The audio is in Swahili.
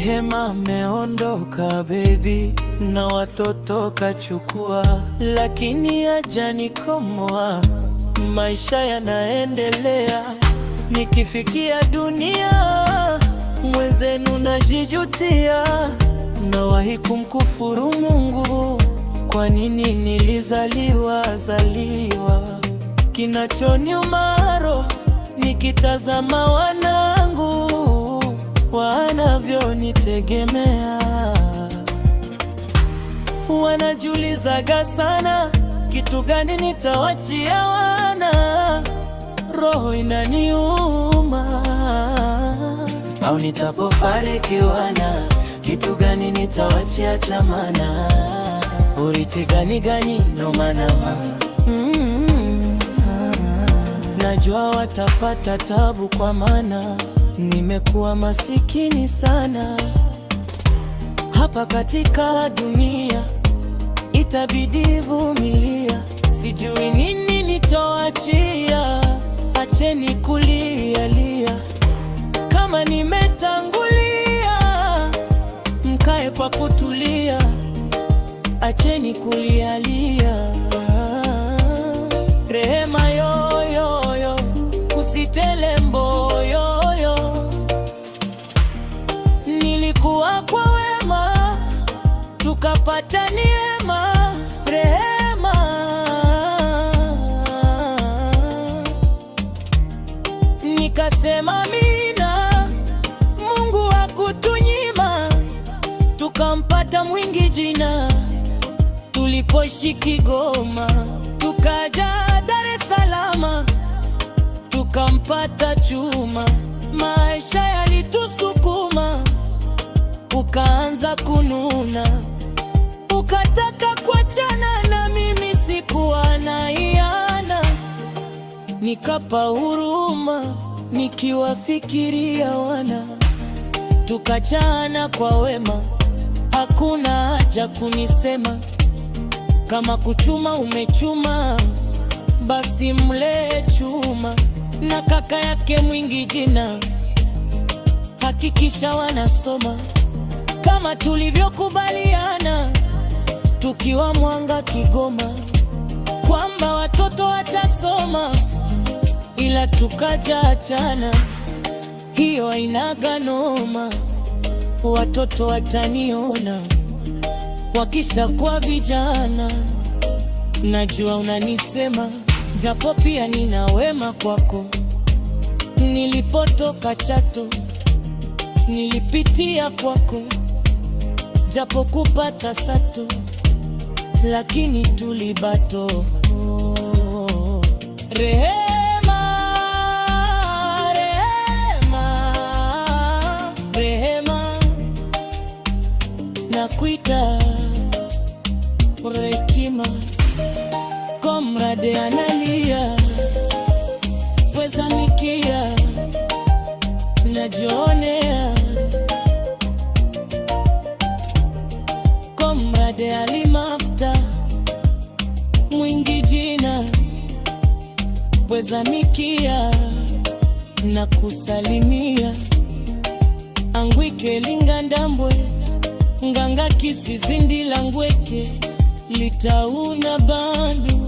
Rehema ameondoka baby, na watoto kachukua, lakini hajanikomoa, maisha yanaendelea. Nikifikia dunia mwenzenu najijutia, nawahi kumkufuru Mungu, kwa nini nilizaliwa. Kinachoniuma roho nikitazama wanangu wanavyonitegemea. Wanajiulizaga sana, kitu gani nitawachia wana? Roho inaniuma. Au nitapofariki wana, kitu gani nitawachia chamana? Urithi gani no manama. Najua watapata tabu, kwa maana nimekuwa masikini sana. Hapa katika dunia itabidi vumilia, sijui nini nitawachia. Acheni kulialia, kama nimetangulia mkae kwa kutulia. Acheni kulialia. Rehema yoyoyo, usitele mboyoyo. Nilikuwa kwa wema, tukapata neema. Rehema, nikasema mina, Mungu hakutunyima, tukampata mwingi jina. Tulipoishi Kigoma, tukaja Dar es Salaam, tukampata Chuma. Maisha yalitusukuma, ukaanza kununa, ukataka kuachana na mimi, sikuwa na hiana. Nikapa huruma nikiwafikiria wana, tukachana kwa wema, hakuna haja kunisema. Kama kuchuma umechuma, basi mlee chuma. Na kaka yake mwingi jina, hakikisha wanasoma kama tulivyokubaliana tukiwa Mwanga Kigoma, kwamba watoto watasoma, ila tukaja achana. Hiyo hainaga noma, watoto wataniona wakisha kwa vijana. Najua unanisema, japo pia nina wema kwako. Nilipotoka Chato nilipitia kwako, japo kupata sato, lakini tulibato. Rehema, rehema, rehema, nakuita Rekima. Komrade analia, pweza mikia, najionea. Komrade alimafta, mwingi jina, pweza mikia, na kusalimia. Angwike lingandambwe, nganga kisizindi langweke, litauna bandu.